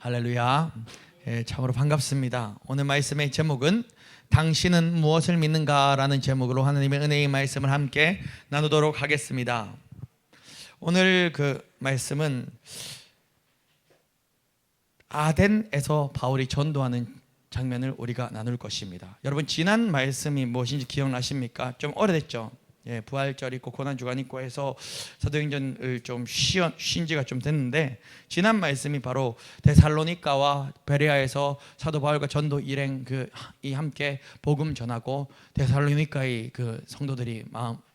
할렐루야. 참으로 반갑습니다. 오늘 말씀의 제목은 당신은 무엇을 믿는가라는 제목으로 하나님의 은혜의 말씀을 함께 나누도록 하겠습니다. 오늘 그 말씀은 아덴에서 바울이 전도하는 장면을 우리가 나눌 것입니다. 여러분, 지난 말씀이 무엇인지 기억나십니까? 좀 오래됐죠. 부활절 있고 고난주간 있고 해서 사도행전을 좀 쉰 지가 좀 됐는데, 지난 말씀이 바로 데살로니가와 베레아에서 사도 바울과 전도 일행 이 함께 복음 전하고, 데살로니가의 그 성도들이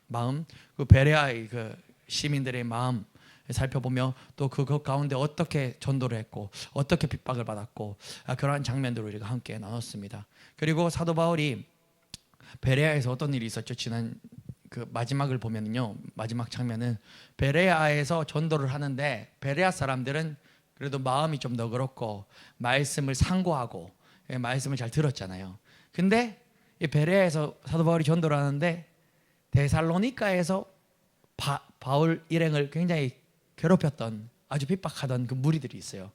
마음 그 베레아의 그 시민들의 마음 살펴보며 또 그 가운데 어떻게 전도를 했고 어떻게 핍박을 받았고, 그러한 장면들을 우리가 함께 나눴습니다. 그리고 사도 바울이 베레아에서 어떤 일이 있었죠? 지난 그 마지막을 보면요, 마지막 장면은 베레아에서 전도를 하는데, 베레아 사람들은 그래도 마음이 좀 너그럽고 말씀을 상고하고 말씀을 잘 들었잖아요. 근데 이 베레아에서 사도 바울이 전도를 하는데 데살로니가에서 바울 일행을 굉장히 괴롭혔던, 아주 핍박하던 그 무리들이 있어요.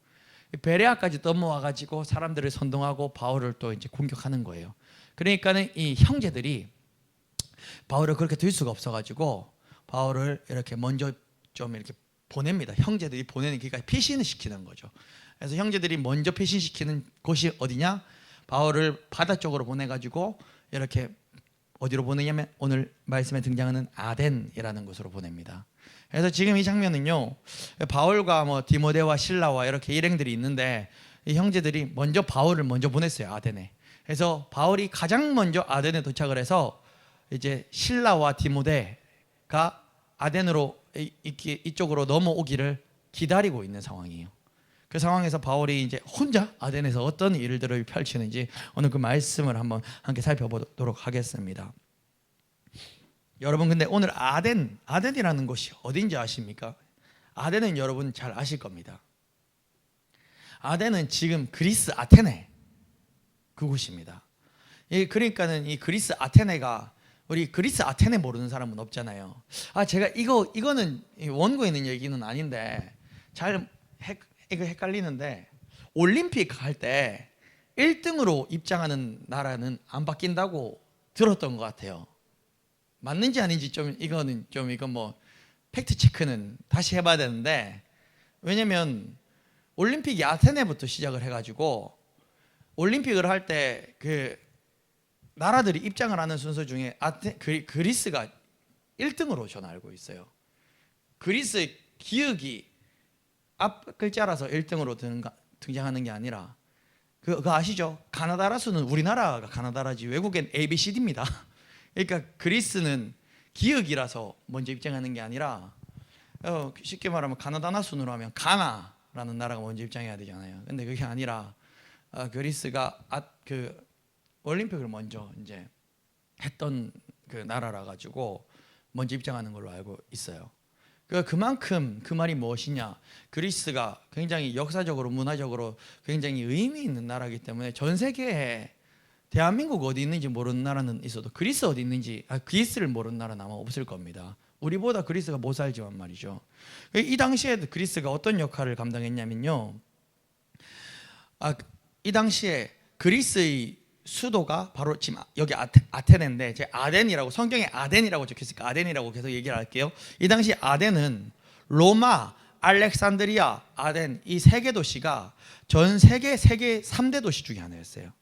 베레아까지 넘어와 가지고 사람들을 선동하고 바울을 또 이제 공격하는 거예요. 그러니까는 이 형제들이 바울을 그렇게 둘 수가 없어가지고 바울을 이렇게 먼저 좀 이렇게 보냅니다. 형제들이 보내는, 그러니까 피신을 시키는 거죠. 그래서 형제들이 먼저 피신시키는 곳이 어디냐? 바울을 바다 쪽으로 보내가지고 이렇게 어디로 보내냐면 오늘 말씀에 등장하는 아덴이라는 곳으로 보냅니다. 그래서 지금 이 장면은요, 바울과 뭐 디모데와 실라와 이렇게 일행들이 있는데, 이 형제들이 먼저 바울을 먼저 보냈어요, 아덴에. 그래서 바울이 가장 먼저 아덴에 도착을 해서 이제 실라와 디모데가 아덴으로 이쪽으로 넘어오기를 기다리고 있는 상황이에요. 그 상황에서 바울이 이제 혼자 아덴에서 어떤 일들을 펼치는지 오늘 그 말씀을 한번 함께 살펴보도록 하겠습니다. 여러분, 근데 오늘 아덴이라는 곳이 어딘지 아십니까? 아덴은 여러분 잘 아실 겁니다. 아덴은 지금 그리스 아테네 그곳입니다. 그러니까는 이 그리스 아테네가, 우리 그리스 아테네 모르는 사람은 없잖아요. 제가 이거는 원고에 있는 얘기는 아닌데 잘 헷갈리는데, 올림픽 할 때 1등으로 입장하는 나라는 안 바뀐다고 들었던 것 같아요. 맞는지 아닌지 이건 뭐 팩트 체크는 다시 해봐야 되는데, 왜냐면 올림픽이 아테네부터 시작을 해가지고 올림픽을 할 때 그 나라들이 입장을 하는 순서 중에 그리스가 1등으로 저는 알고 있어요. 그리스 기억이 앞 글자라서 1등으로 등장하는 게 아니라, 그거 아시죠? 가나다라수는 우리나라가 가나다라지 외국엔 ABCD입니다. 그러니까 그리스는 기억이라서 먼저 입장하는 게 아니라, 쉽게 말하면 가나다나 순으로 하면 가나라는 나라가 먼저 입장해야 되잖아요. 근데 그게 아니라 그리스가 그 올림픽을 먼저 이제 했던 그 나라라 가지고 먼저 입장하는 걸로 알고 있어요. 그만큼 그 말이 무엇이냐? 그리스가 굉장히 역사적으로 문화적으로 굉장히 의미 있는 나라이기 때문에 전 세계에 대한민국 어디 있는지 모르는 나라는 있어도 그리스 어디 있는지, 그리스를 모르는 나라는 아마 없을 겁니다. 우리보다 그리스가 못 살지만 말이죠. 이 당시에 그리스가 어떤 역할을 감당했냐면요, 이 당시에 그리스의 수도가 바로 지금 여기 아테네인데, 제 아덴이라고, 성경에 아덴이라고 적혀있으니까 아덴이라고 계속 얘기를 할게요. 이 당시 아덴은 로마, 알렉산드리아, 아덴, 이 세 개 도시가 전 세계 3대 도시 중에 하나였어요.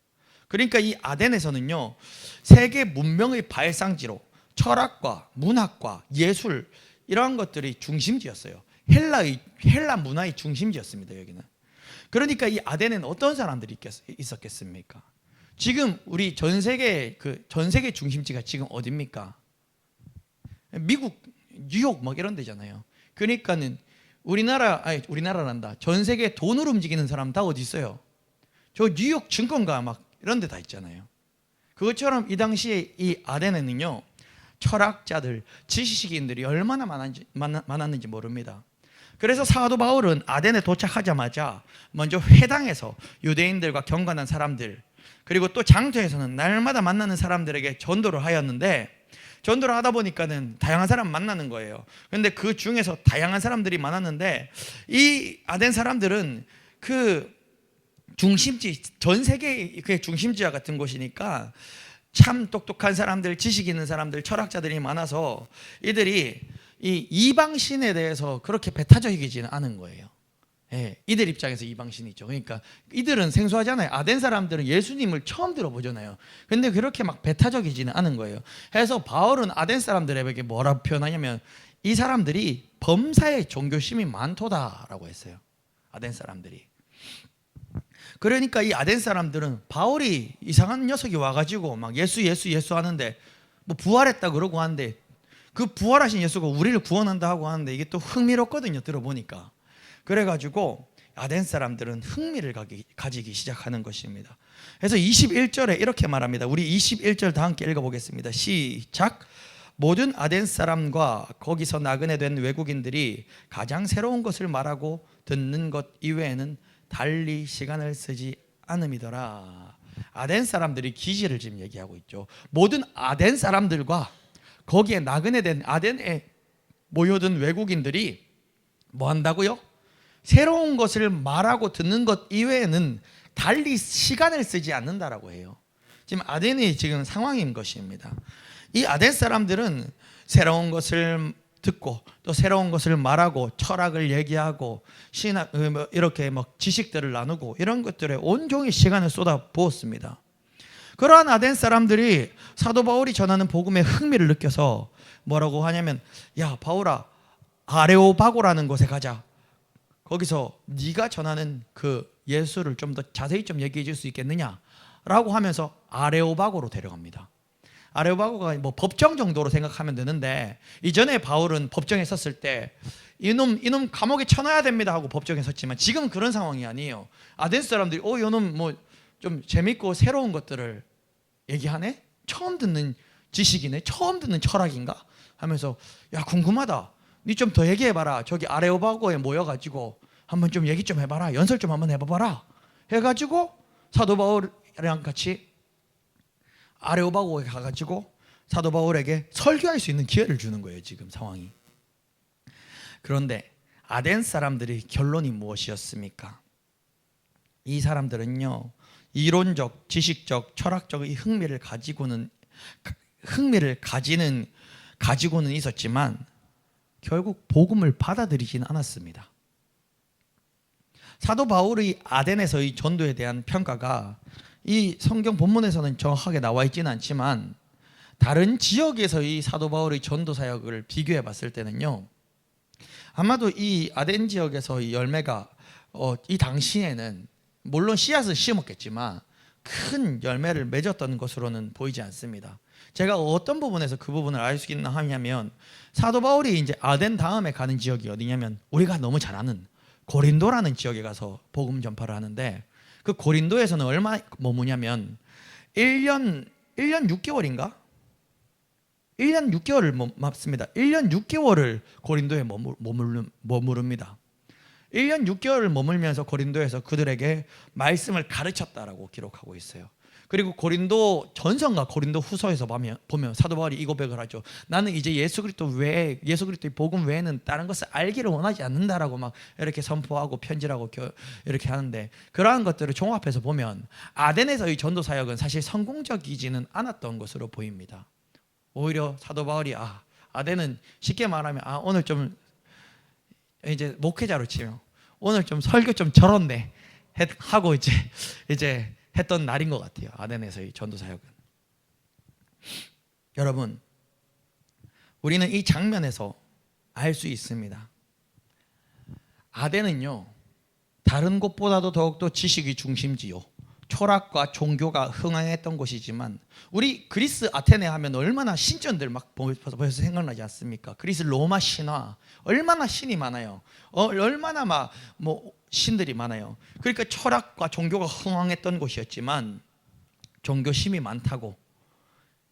그러니까 이 아덴에서는요, 세계 문명의 발상지로 철학과 문학과 예술, 이러한 것들이 중심지였어요. 헬라 문화의 중심지였습니다, 여기는. 그러니까 이 아덴에는 어떤 사람들이 있었겠습니까? 지금 우리 전 세계 중심지가 지금 어디입니까? 미국, 뉴욕 막 이런 데잖아요. 그러니까는 우리나라란다. 전 세계 돈으로 움직이는 사람 다 어디 있어요? 저 뉴욕 증권가 막 이런 데 다 있잖아요. 그것처럼 이 당시에 이 아덴에는요, 철학자들, 지식인들이 얼마나 많았는지 모릅니다. 그래서 사도 바울은 아덴에 도착하자마자 먼저 회당에서 유대인들과 경건한 사람들, 그리고 또 장터에서는 날마다 만나는 사람들에게 전도를 하였는데, 전도를 하다 보니까는 다양한 사람 만나는 거예요. 그런데 그 중에서 다양한 사람들이 많았는데, 이 아덴 사람들은 그 중심지, 전 세계 그 중심지와 같은 곳이니까 참 똑똑한 사람들, 지식 있는 사람들, 철학자들이 많아서 이들이 이 이방신에 대해서 그렇게 배타적이지는 않은 거예요. 예, 이들 입장에서 이방신이죠. 그러니까 이들은 생소하잖아요. 아덴 사람들은 예수님을 처음 들어보잖아요. 근데 그렇게 막 배타적이지는 않은 거예요. 그래서 바울은 아덴 사람들에게 뭐라 표현하냐면 이 사람들이 범사에 종교심이 많도다라고 했어요. 아덴 사람들이. 그러니까 이 아덴 사람들은 바울이 이상한 녀석이 와가지고 막 예수 하는데 뭐 부활했다 그러고 하는데 그 부활하신 예수가 우리를 구원한다 하고 하는데 이게 또 흥미롭거든요. 들어보니까. 그래가지고 아덴 사람들은 흥미를 가지기 시작하는 것입니다. 그래서 21절에 이렇게 말합니다. 우리 21절 다 함께 읽어보겠습니다. 시작. 모든 아덴 사람과 거기서 나그네 된 외국인들이 가장 새로운 것을 말하고 듣는 것 이외에는 달리 시간을 쓰지 않음이더라. 아덴 사람들이 기지를 지금 얘기하고 있죠. 모든 아덴 사람들과 거기에 나그네 된 아덴에 모여든 외국인들이 뭐 한다고요? 새로운 것을 말하고 듣는 것 이외에는 달리 시간을 쓰지 않는다라고 해요. 지금 아덴의 지금 상황인 것입니다. 이 아덴 사람들은 새로운 것을 듣고 또 새로운 것을 말하고 철학을 얘기하고 신학 이렇게 막 지식들을 나누고 이런 것들에 온종일 시간을 쏟아 부었습니다. 그러한 아덴 사람들이 사도 바울이 전하는 복음에 흥미를 느껴서 뭐라고 하냐면, 야 바울아, 아레오바고라는 곳에 가자. 거기서 네가 전하는 그 예수를 좀 더 자세히 좀 얘기해 줄 수 있겠느냐 라고 하면서 아레오바고로 데려갑니다. 아레오바고가 뭐 법정 정도로 생각하면 되는데, 이전에 바울은 법정에 섰을 때 이놈 감옥에 쳐넣어야 됩니다 하고 법정에 섰지만 지금은 그런 상황이 아니에요. 아덴 사람들이 이놈 뭐 좀 재밌고 새로운 것들을 얘기하네? 처음 듣는 지식이네? 처음 듣는 철학인가? 하면서 야 궁금하다, 니 좀 더 얘기해봐라. 저기 아레오바고에 모여가지고 한번 좀 얘기 좀 해봐라. 연설 좀 한번 해봐라 해가지고 사도 바울이랑 같이 아레오바고에 가가지고 사도 바울에게 설교할 수 있는 기회를 주는 거예요. 지금 상황이. 그런데 아덴 사람들의 결론이 무엇이었습니까? 이 사람들은요, 이론적, 지식적, 철학적 흥미를 가지고는 있었지만 결국 복음을 받아들이지는 않았습니다. 사도 바울의 아덴에서의 전도에 대한 평가가 이 성경 본문에서는 정확하게 나와 있지는 않지만 다른 지역에서의 사도 바울의 전도 사역을 비교해 봤을 때는요, 아마도 이 아덴 지역에서의 열매가 이 당시에는 물론 씨앗을 심었겠지만 큰 열매를 맺었던 것으로는 보이지 않습니다. 제가 어떤 부분에서 그 부분을 알 수 있나 하냐면, 사도 바울이 이제 아덴 다음에 가는 지역이 어디냐면 우리가 너무 잘 아는 고린도라는 지역에 가서 복음 전파를 하는데, 그 고린도에서는 얼마 머무냐면 1년 6개월인가? 1년 6개월을 맞습니다. 1년 6개월을 고린도에 머무릅니다. 1년 6개월을 머물면서 고린도에서 그들에게 말씀을 가르쳤다라고 기록하고 있어요. 그리고 고린도 전서가 고린도 후서에서 보면 사도 바울이 이 고백을 하죠. 나는 이제 예수 그리스도의 복음 외에는 다른 것을 알기를 원하지 않는다라고 막 이렇게 선포하고 편지라고 이렇게 하는데, 그러한 것들을 종합해서 보면 아덴에서의 전도 사역은 사실 성공적이지는 않았던 것으로 보입니다. 오히려 사도 바울이 아덴은 쉽게 말하면 오늘 좀 이제 목회자로 치면 오늘 좀 설교 좀 저렇네 하고 이제 했던 날인 것 같아요. 아덴에서의 전도 사역은. 여러분, 우리는 이 장면에서 알 수 있습니다. 아덴은요, 다른 곳보다도 더욱더 지식이 중심지요, 철학과 종교가 흥행했던 곳이지만, 우리 그리스 아테네 하면 얼마나 신전들 막 벌써 생각나지 않습니까? 그리스 로마 신화 얼마나 신이 많아요. 얼마나 막 신들이 많아요. 그러니까 철학과 종교가 흥행했던 곳이었지만 종교심이 많다고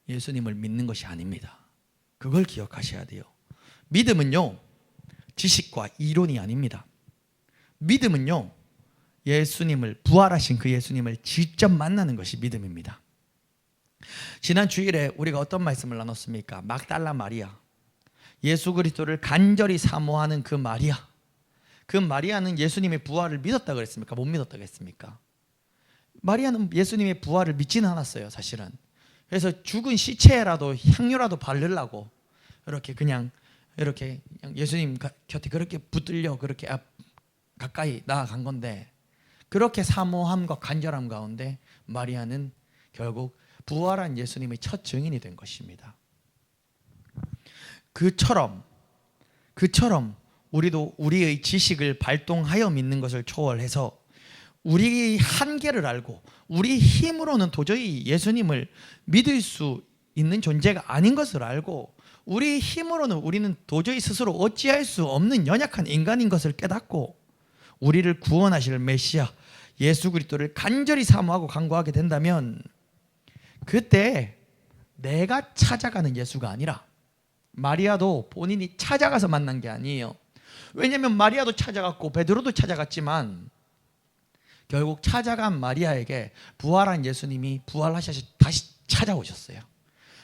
예수님을 믿는 것이 아닙니다. 그걸 기억하셔야 돼요. 믿음은요, 지식과 이론이 아닙니다. 믿음은요, 예수님을, 부활하신 그 예수님을 직접 만나는 것이 믿음입니다. 지난 주일에 우리가 어떤 말씀을 나눴습니까? 막달라 마리아, 예수 그리스도를 간절히 사모하는 그 마리아, 그 마리아는 예수님의 부활을 믿었다 그랬습니까? 못 믿었다 그랬습니까? 마리아는 예수님의 부활을 믿지는 않았어요, 사실은. 그래서 죽은 시체라도 향료라도 바르려고 이렇게 그냥 예수님 곁에 그렇게 붙들려 그렇게 가까이 나아간 건데, 그렇게 사모함과 간절함 가운데 마리아는 결국 부활한 예수님의 첫 증인이 된 것입니다. 그처럼 우리도 우리의 지식을 발동하여 믿는 것을 초월해서 우리 한계를 알고 우리 힘으로는 도저히 예수님을 믿을 수 있는 존재가 아닌 것을 알고, 우리 힘으로는 우리는 도저히 스스로 어찌할 수 없는 연약한 인간인 것을 깨닫고, 우리를 구원하실 메시아 예수 그리스도를 간절히 사모하고 간구하게 된다면, 그때 내가 찾아가는 예수가 아니라, 마리아도 본인이 찾아가서 만난 게 아니에요. 왜냐하면 마리아도 찾아갔고 베드로도 찾아갔지만 결국 찾아간 마리아에게 부활한 예수님이 부활하셔서 다시 찾아오셨어요.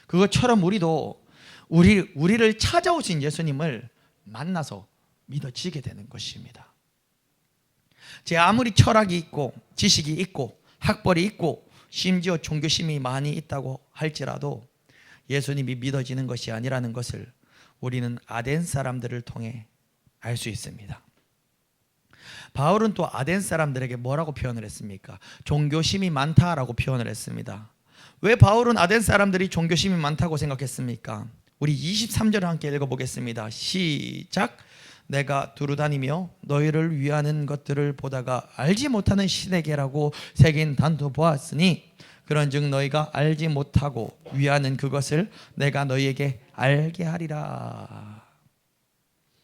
그것처럼 우리도 우리를 찾아오신 예수님을 만나서 믿어지게 되는 것입니다. 제 아무리 철학이 있고 지식이 있고 학벌이 있고 심지어 종교심이 많이 있다고 할지라도 예수님이 믿어지는 것이 아니라는 것을 우리는 아덴 사람들을 통해 알 수 있습니다. 바울은 또 아덴 사람들에게 뭐라고 표현을 했습니까? 종교심이 많다라고 표현을 했습니다. 왜 바울은 아덴 사람들이 종교심이 많다고 생각했습니까? 우리 23절을 함께 읽어보겠습니다. 시작. 내가 두루다니며 너희를 위하는 것들을 보다가 알지 못하는 신에게라고 새긴 단도 보았으니 그런즉 너희가 알지 못하고 위하는 그것을 내가 너희에게 알게 하리라.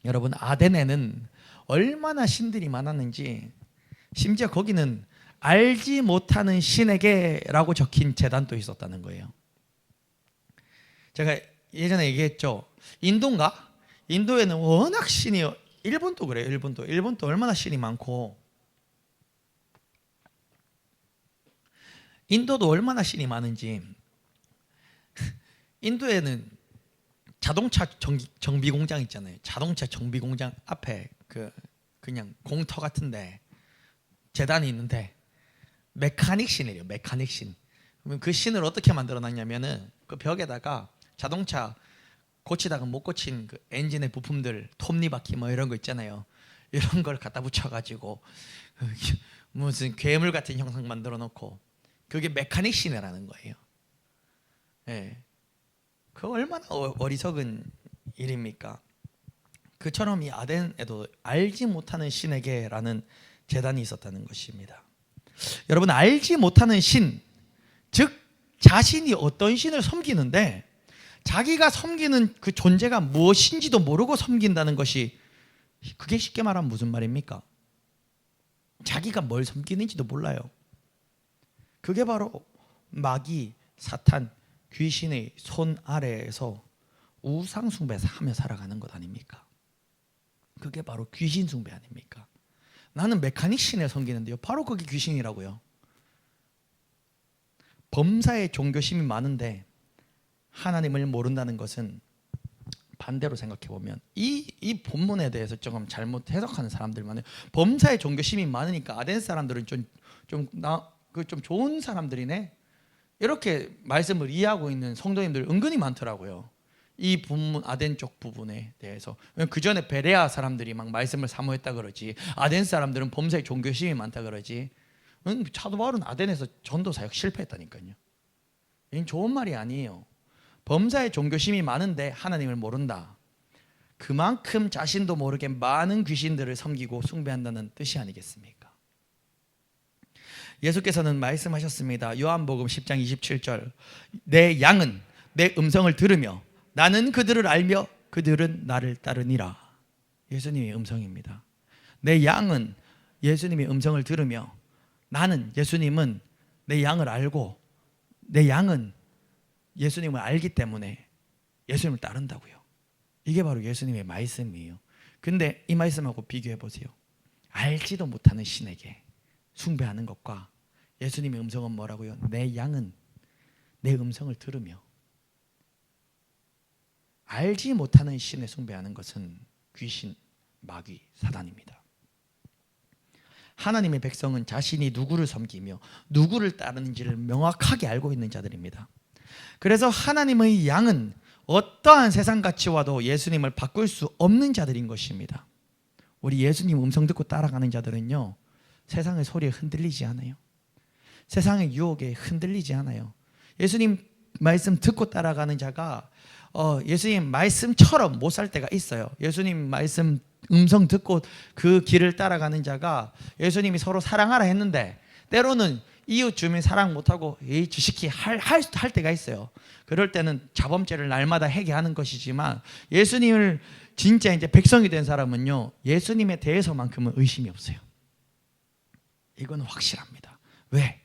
여러분, 아덴에는 얼마나 신들이 많았는지, 심지어 거기는 알지 못하는 신에게라고 적힌 제단도 있었다는 거예요. 제가 예전에 얘기했죠. 인도인가? 인도에는 워낙 신이, 일본도 그래요. 일본도 얼마나 신이 많고, 인도도 얼마나 신이 많은지. 인도에는 자동차 정비 공장 있잖아요. 자동차 정비 공장 앞에 그냥 공터 같은데 재단이 있는데 메카닉 신이래요. 메카닉 신. 그러면 그 신을 어떻게 만들어 놨냐면은 그 벽에다가 자동차 고치다가 못 고친 그 엔진의 부품들, 톱니바퀴 뭐 이런 거 있잖아요. 이런 걸 갖다 붙여가지고 무슨 괴물 같은 형상 만들어 놓고, 그게 메카닉 신이라는 거예요. 예. 그 얼마나 어리석은 일입니까? 그처럼 이 아덴에도 알지 못하는 신에게라는 제단이 있었다는 것입니다. 여러분, 알지 못하는 신, 즉 자신이 어떤 신을 섬기는데 자기가 섬기는 그 존재가 무엇인지도 모르고 섬긴다는 것이, 그게 쉽게 말하면 무슨 말입니까? 자기가 뭘 섬기는지도 몰라요. 그게 바로 마귀, 사탄, 귀신의 손 아래에서 우상 숭배하며 살아가는 것 아닙니까? 그게 바로 귀신 숭배 아닙니까? 나는 메카닉 신을 섬기는데요, 바로 그게 귀신이라고요. 범사에 종교심이 많은데 하나님을 모른다는 것은, 반대로 생각해 보면 이 본문에 대해서 조금 잘못 해석하는 사람들 많아요. 범사에 종교심이 많으니까 아덴 사람들은 좀 좋은 사람들이네, 이렇게 말씀을 이해하고 있는 성도님들 은근히 많더라고요. 이 본문 아덴 쪽 부분에 대해서. 그 전에 베레아 사람들이 막 말씀을 사모했다 그러지, 아덴 사람들은 범사에 종교심이 많다 그러지. 사도 바울은 아덴에서 전도 사역 실패했다니까요. 이건 좋은 말이 아니에요. 범사에 종교심이 많은데 하나님을 모른다, 그만큼 자신도 모르게 많은 귀신들을 섬기고 숭배한다는 뜻이 아니겠습니까? 예수께서는 말씀하셨습니다. 요한복음 10장 27절. 내 양은 내 음성을 들으며 나는 그들을 알며 그들은 나를 따르니라. 예수님의 음성입니다. 내 양은 예수님의 음성을 들으며, 나는, 예수님은 내 양을 알고, 내 양은 예수님을 알기 때문에 예수님을 따른다고요. 이게 바로 예수님의 말씀이에요. 근데 이 말씀하고 비교해 보세요. 알지도 못하는 신에게 숭배하는 것과 예수님의 음성은 뭐라고요? 내 양은 내 음성을 들으며. 알지 못하는 신에 숭배하는 것은 귀신, 마귀, 사단입니다. 하나님의 백성은 자신이 누구를 섬기며 누구를 따르는지를 명확하게 알고 있는 자들입니다. 그래서 하나님의 양은 어떠한 세상 가치와도 예수님을 바꿀 수 없는 자들인 것입니다. 우리 예수님 음성 듣고 따라가는 자들은요, 세상의 소리에 흔들리지 않아요. 세상의 유혹에 흔들리지 않아요. 예수님 말씀 듣고 따라가는 자가 예수님 말씀처럼 못 살 때가 있어요. 예수님 말씀 음성 듣고 그 길을 따라가는 자가 예수님이 서로 사랑하라 했는데 때로는 이웃 주민 사랑 못하고 주식히 할 때가 있어요. 그럴 때는 자범죄를 날마다 회개하는 것이지만 예수님을 진짜 이제 백성이 된 사람은요, 예수님에 대해서만큼은 의심이 없어요. 이건 확실합니다. 왜?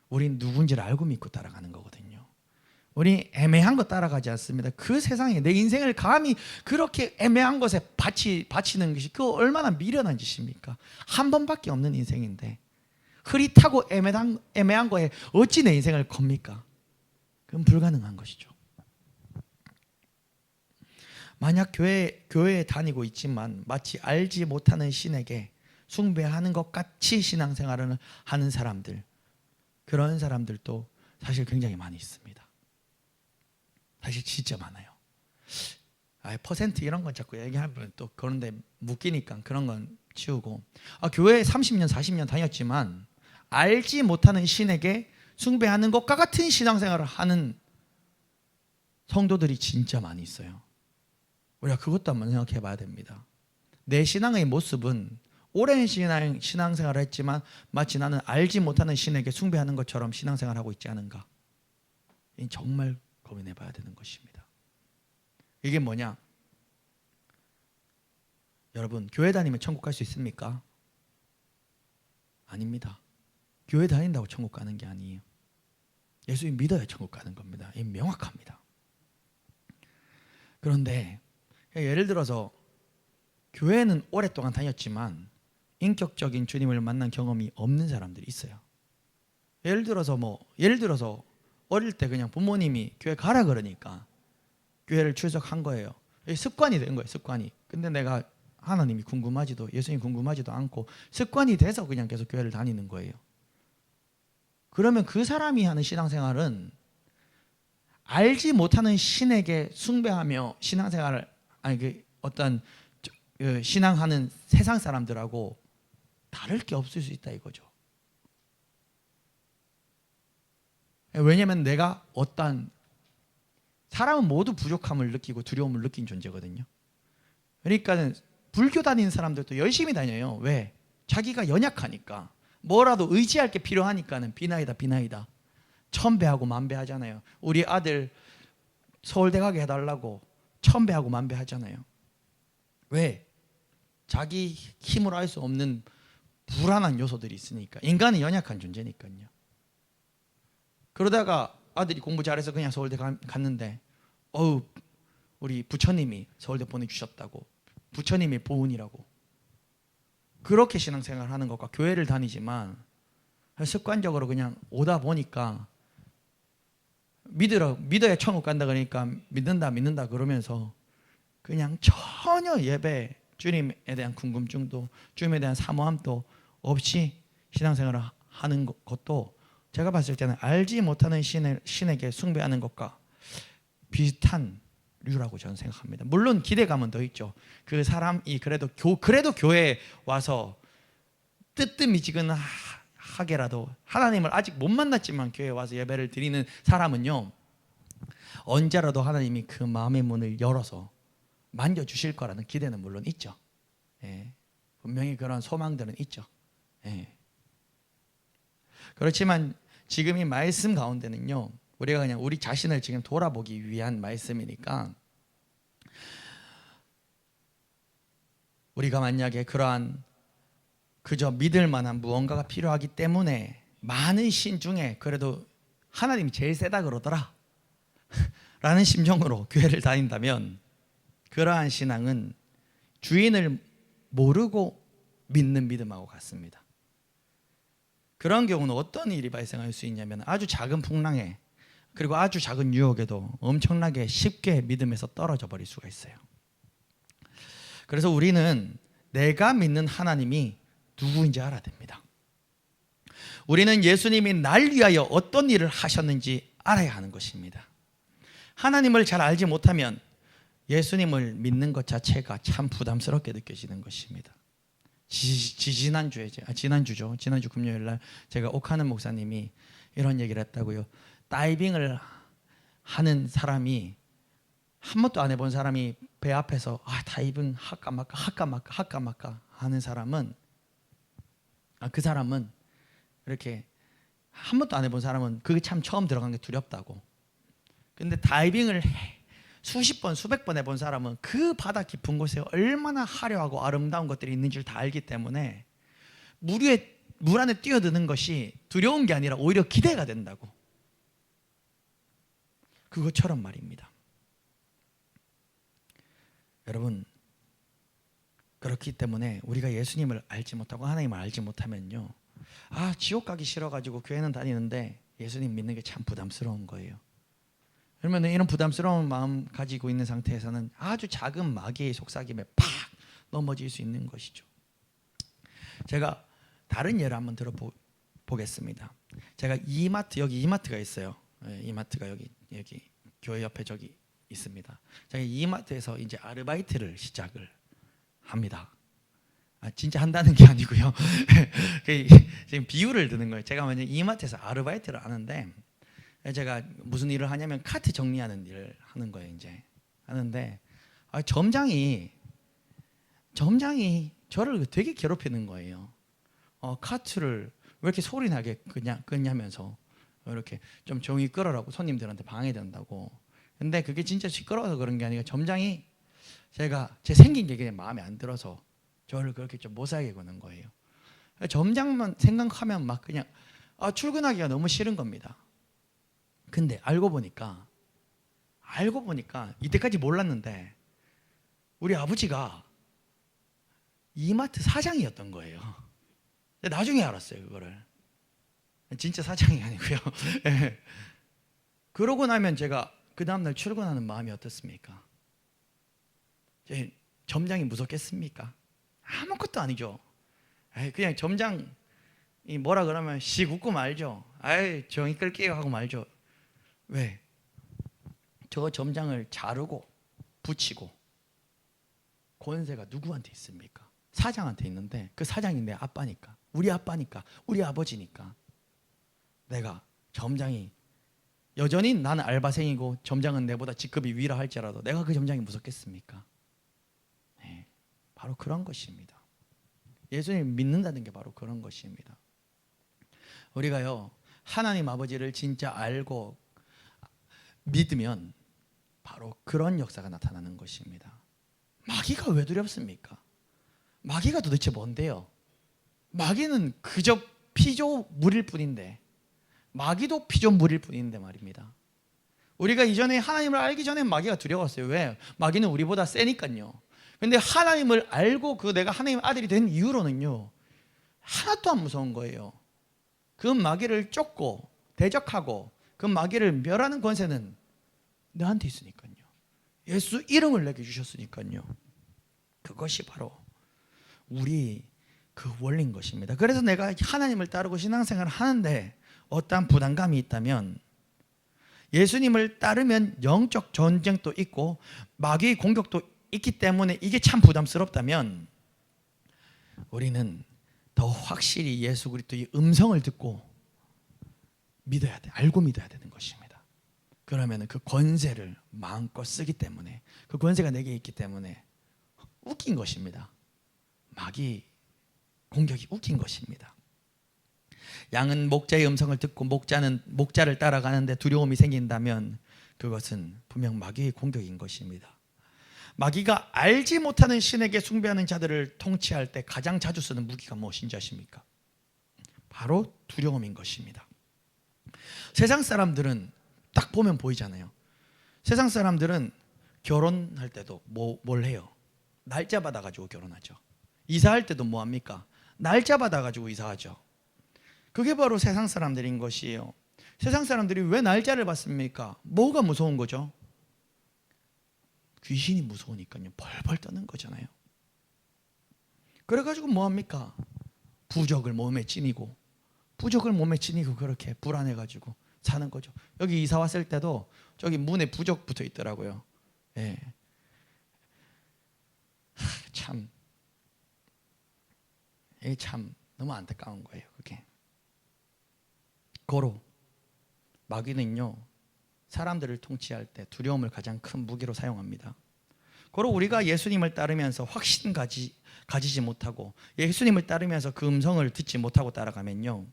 우린 누군지를 알고 믿고 따라가는 거거든요. 우리 애매한 거 따라가지 않습니다. 그 세상에 내 인생을 감히 그렇게 애매한 것에 바치는 것이 그 얼마나 미련한 짓입니까? 한 번밖에 없는 인생인데 흐릿하고 애매한 거에 어찌 내 인생을 겁니까? 그건 불가능한 것이죠. 만약 교회에 다니고 있지만 마치 알지 못하는 신에게 숭배하는 것 같이 신앙생활을 하는 사람들, 그런 사람들도 사실 굉장히 많이 있습니다. 사실 진짜 많아요. 퍼센트 이런 건 자꾸 얘기하면 또 그런데 묶이니까 그런 건 치우고, 교회에 30년 40년 다녔지만 알지 못하는 신에게 숭배하는 것과 같은 신앙생활을 하는 성도들이 진짜 많이 있어요. 우리가 그것도 한번 생각해 봐야 됩니다. 내 신앙의 모습은 오랜 신앙생활을 했지만 마치 나는 알지 못하는 신에게 숭배하는 것처럼 신앙생활을 하고 있지 않은가? 정말 고민해 봐야 되는 것입니다. 이게 뭐냐? 여러분, 교회 다니면 천국 갈 수 있습니까? 아닙니다. 교회 다닌다고 천국 가는 게 아니에요. 예수님 믿어야 천국 가는 겁니다. 이 명확합니다. 그런데 예를 들어서 교회는 오랫동안 다녔지만 인격적인 주님을 만난 경험이 없는 사람들이 있어요. 예를 들어서 어릴 때 그냥 부모님이 교회 가라 그러니까 교회를 출석한 거예요. 습관이 된 거예요, 습관이. 근데 내가 하나님이 궁금하지도 예수님 궁금하지도 않고 습관이 돼서 그냥 계속 교회를 다니는 거예요. 그러면 그 사람이 하는 신앙생활은 알지 못하는 신에게 숭배하며 신앙생활을 신앙하는 세상 사람들하고 다를 게 없을 수 있다 이거죠. 왜냐하면 내가 사람은 모두 부족함을 느끼고 두려움을 느낀 존재거든요. 그러니까 불교 다니는 사람들도 열심히 다녀요. 왜? 자기가 연약하니까. 뭐라도 의지할 게 필요하니까는 비나이다. 천배하고 만배하잖아요. 우리 아들 서울대 가게 해달라고 천배하고 만배하잖아요. 왜? 자기 힘으로 할 수 없는 불안한 요소들이 있으니까. 인간은 연약한 존재니까요. 그러다가 아들이 공부 잘해서 그냥 서울대 갔는데 우리 부처님이 서울대 보내주셨다고, 부처님이 보은이라고 그렇게 신앙생활을 하는 것과 교회를 다니지만 습관적으로 그냥 오다 보니까 믿어야 천국 간다 그러니까 믿는다 그러면서 그냥 전혀 예배, 주님에 대한 궁금증도 주님에 대한 사모함도 없이 신앙생활을 하는 것도 제가 봤을 때는 알지 못하는 신에게 숭배하는 것과 비슷한 류라고 저는 생각합니다. 물론 기대감은 더 있죠. 그 사람이 그래도 교회에 와서 뜨뜻미지근하게라도 하나님을 아직 못 만났지만 교회에 와서 예배를 드리는 사람은요, 언제라도 하나님이 그 마음의 문을 열어서 만져주실 거라는 기대는 물론 있죠. 분명히 그런 소망들은 있죠. 그렇지만 지금 이 말씀 가운데는요, 우리가 그냥 우리 자신을 지금 돌아보기 위한 말씀이니까, 우리가 만약에 그러한 그저 믿을 만한 무언가가 필요하기 때문에 많은 신 중에 그래도 하나님이 제일 세다 그러더라 라는 심정으로 교회를 다닌다면, 그러한 신앙은 주인을 모르고 믿는 믿음하고 같습니다. 그런 경우는 어떤 일이 발생할 수 있냐면, 아주 작은 풍랑에 그리고 아주 작은 유혹에도 엄청나게 쉽게 믿음에서 떨어져 버릴 수가 있어요. 그래서 우리는 내가 믿는 하나님이 누구인지 알아야 됩니다. 우리는 예수님이 날 위하여 어떤 일을 하셨는지 알아야 하는 것입니다. 하나님을 잘 알지 못하면 예수님을 믿는 것 자체가 참 부담스럽게 느껴지는 것입니다. 지난주 금요일 날 제가 옥하는 목사님이 이런 얘기를 했다고요. 다이빙을 하는 사람이 한 번도 안 해본 사람이 배 앞에서 다이빙 할까 말까 하는 사람은 그 사람은 이렇게 한 번도 안 해본 사람은 그게 참 처음 들어간 게 두렵다고. 근데 다이빙을 수십 번 수백 번 해본 사람은 그 바다 깊은 곳에 얼마나 화려하고 아름다운 것들이 있는지를 다 알기 때문에 물 안에 뛰어드는 것이 두려운 게 아니라 오히려 기대가 된다고. 그것처럼 말입니다. 여러분, 그렇기 때문에 우리가 예수님을 알지 못하고 하나님을 알지 못하면요, 지옥 가기 싫어가지고 교회는 다니는데 예수님 믿는 게 참 부담스러운 거예요. 그러면 이런 부담스러운 마음 가지고 있는 상태에서는 아주 작은 마귀의 속삭임에 팍 넘어질 수 있는 것이죠. 제가 다른 예를 한번 들어보겠습니다. 제가 여기 이마트가 있어요. 이마트가 여기 교회 옆에 저기 있습니다. 제가 이마트에서 이제 아르바이트를 시작을 합니다. 진짜 한다는 게 아니고요. 지금 비유를 드는 거예요. 제가 먼저 이마트에서 아르바이트를 하는데, 제가 무슨 일을 하냐면 카트 정리하는 일을 하는 거예요. 이제 하는데 점장이 저를 되게 괴롭히는 거예요. 카트를 왜 이렇게 소리 나게 끄냐면서 이렇게 좀 조용히 끌어라고, 손님들한테 방해된다고. 근데 그게 진짜 시끄러워서 그런 게 아니라 점장이 제 생긴 게 그냥 마음에 안 들어서 저를 그렇게 좀 못 살게 구는 거예요. 점장만 생각하면 막 그냥 출근하기가 너무 싫은 겁니다. 근데 알고 보니까 이때까지 몰랐는데 우리 아버지가 이마트 사장이었던 거예요. 나중에 알았어요, 그거를. 진짜 사장이 아니고요. 그러고 나면 제가 그 다음날 출근하는 마음이 어떻습니까? 점장이 무섭겠습니까? 아무것도 아니죠. 그냥 점장이 뭐라 그러면 씩 웃고 말죠. 정이 끌게요 하고 말죠. 왜? 저 점장을 자르고 붙이고 권세가 누구한테 있습니까? 사장한테 있는데, 그 사장이 내 아빠니까, 우리 아빠니까, 우리 아버지니까. 내가 점장이 여전히 나는 알바생이고 점장은 내보다 직급이 위라 할지라도 내가 그 점장이 무섭겠습니까? 네, 바로 그런 것입니다. 예수님 믿는다는 게 바로 그런 것입니다. 우리가요, 하나님 아버지를 진짜 알고 믿으면 바로 그런 역사가 나타나는 것입니다. 마귀가 왜 두렵습니까? 마귀가 도대체 뭔데요? 마귀는 그저 피조물일 뿐인데, 마귀도 피조물일 뿐인데 말입니다. 우리가 이전에 하나님을 알기 전에 마귀가 두려웠어요. 왜? 마귀는 우리보다 세니까요. 근데 하나님을 알고 내가 하나님의 아들이 된 이후로는요, 하나도 안 무서운 거예요. 그 마귀를 쫓고 대적하고 그 마귀를 멸하는 권세는 너한테 있으니까요. 예수 이름을 내게 주셨으니까요. 그것이 바로 우리 그 원리인 것입니다. 그래서 내가 하나님을 따르고 신앙생활을 하는데 어떠한 부담감이 있다면, 예수님을 따르면 영적 전쟁도 있고 마귀의 공격도 있기 때문에 이게 참 부담스럽다면, 우리는 더 확실히 예수 그리스도의 음성을 듣고 믿어야 돼. 알고 믿어야 되는 것입니다. 그러면 그 권세를 마음껏 쓰기 때문에, 그 권세가 내게 있기 때문에 웃긴 것입니다. 마귀 공격이 웃긴 것입니다. 양은 목자의 음성을 듣고 목자를 따라가는데 두려움이 생긴다면 그것은 분명 마귀의 공격인 것입니다. 마귀가 알지 못하는 신에게 숭배하는 자들을 통치할 때 가장 자주 쓰는 무기가 무엇인지 아십니까? 바로 두려움인 것입니다. 세상 사람들은 딱 보면 보이잖아요. 세상 사람들은 결혼할 때도 뭘 해요? 날짜 받아가지고 결혼하죠. 이사할 때도 뭐 합니까? 날짜 받아가지고 이사하죠. 그게 바로 세상 사람들인 것이에요. 세상 사람들이 왜 날짜를 받습니까? 뭐가 무서운 거죠? 귀신이 무서우니까요. 벌벌 떠는 거잖아요. 그래가지고 뭐 합니까? 부적을 몸에 지니고 그렇게 불안해가지고 사는 거죠. 여기 이사 왔을 때도 저기 문에 부적 붙어 있더라고요. 예. 참 너무 안타까운 거예요. 그게. 고로 마귀는요, 사람들을 통치할 때 두려움을 가장 큰 무기로 사용합니다. 고로 우리가 예수님을 따르면서 확신 가지지 못하고 예수님을 따르면서 그 음성을 듣지 못하고 따라가면요,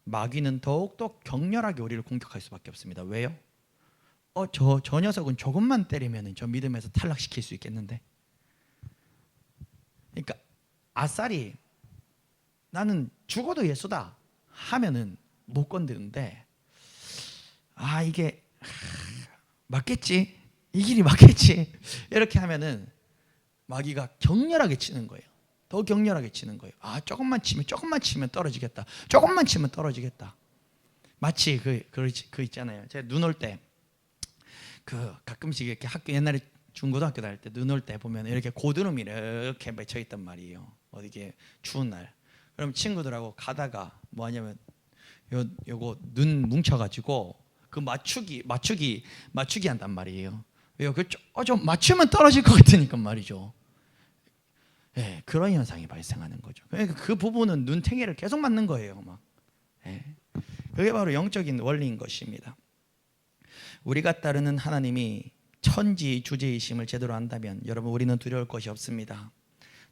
마귀는 더욱더 격렬하게 우리를 공격할 수밖에 없습니다. 왜요? 저 녀석은 조금만 때리면 저 믿음에서 탈락시킬 수 있겠는데. 그러니까 아싸리 나는 죽어도 예수다 하면은 못 건드는데, 이게 맞겠지, 이 길이 맞겠지, 이렇게 하면은 마귀가 격렬하게 치는 거예요. 더 격렬하게 치는 거예요. 조금만 치면 떨어지겠다. 조금만 치면 떨어지겠다. 마치 그 있잖아요. 제가 눈 올 때 가끔씩 이렇게 옛날에 중고등학교 다닐 때 눈 올 때 보면 이렇게 고드름이 이렇게 맺혀 있단 말이에요. 어디게 추운 날. 그럼 친구들하고 가다가 뭐 하냐면 요거 눈 뭉쳐가지고 그 맞추기 한단 말이에요. 왜요? 좀 맞추면 떨어질 것 같으니까 말이죠. 예, 그런 현상이 발생하는 거죠. 그러니까 그 부분은 눈탱이를 계속 맞는 거예요. 막. 예. 그게 바로 영적인 원리인 것입니다. 우리가 따르는 하나님이 천지 주제이심을 제대로 안다면 여러분, 우리는 두려울 것이 없습니다.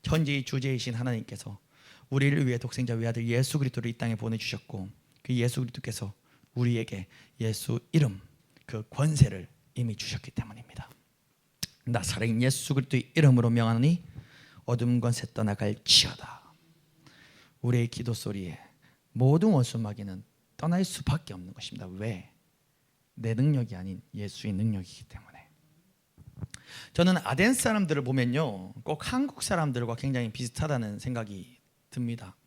천지 주제이신 하나님께서 우리를 위해 독생자 외아들 예수 그리스도를 이 땅에 보내주셨고, 그 예수 그리스도께서 우리에게 예수 이름, 그 권세를 이미 주셨기 때문입니다. 나사렛 예수 그리스도의 이름으로 명하노니 어둠 권세 떠나갈지어다. 우리의 기도 소리에 모든 원수마귀는 떠날 수밖에 없는 것입니다. 왜? 내 능력이 아닌 예수의 능력이기 때문에. 저는 아덴 사람들을 보면요, 꼭 한국 사람들과 굉장히 비슷하다는 생각이 듭니다.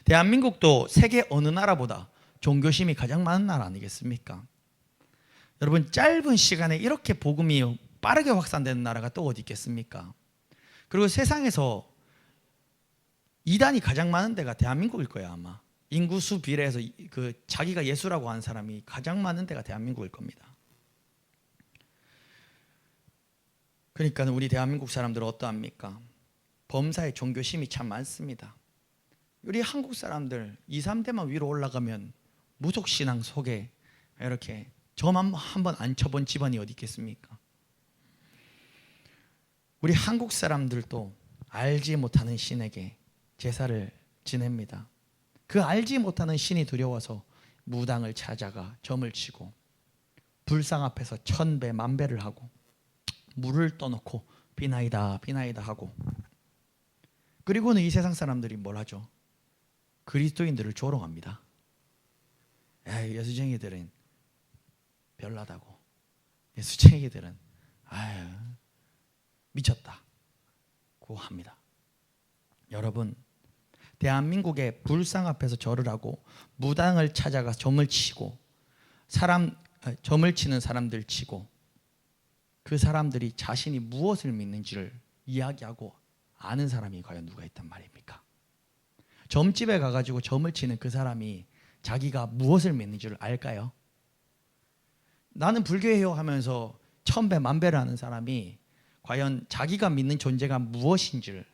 대한민국도 세계 어느 나라보다 종교심이 가장 많은 나라 아니겠습니까? 여러분, 짧은 시간에 이렇게 복음이 빠르게 확산되는 나라가 또 어디 있겠습니까? 그리고 세상에서 이단이 가장 많은 데가 대한민국일 거예요. 아마 인구수 비례해서 자기가 예수라고 하는 사람이 가장 많은 데가 대한민국일 겁니다. 그러니까 우리 대한민국 사람들은 어떠합니까? 범사에 종교심이 참 많습니다. 우리 한국 사람들 2, 3대만 위로 올라가면 무속신앙 속에 이렇게 점만 한번 안 쳐본 집안이 어디 있겠습니까? 우리 한국 사람들도 알지 못하는 신에게 제사를 지냅니다. 그 알지 못하는 신이 두려워서 무당을 찾아가 점을 치고 불상 앞에서 천배 만배를 하고 물을 떠놓고 비나이다 비나이다 하고, 그리고는 이 세상 사람들이 뭘 하죠? 그리스도인들을 조롱합니다. 예수쟁이들은 별나다고, 예수쟁이들은 미쳤다고 합니다. 여러분, 대한민국의 불상 앞에서 절을 하고 무당을 찾아가 점을 치고 점을 치는 사람들 치고, 그 사람들이 자신이 무엇을 믿는지를 이야기하고 아는 사람이 과연 누가 있단 말입니까? 점집에 가가지고 점을 치는 그 사람이 자기가 무엇을 믿는지를 알까요? 나는 불교예요 하면서 천배 만배를 하는 사람이 과연 자기가 믿는 존재가 무엇인지를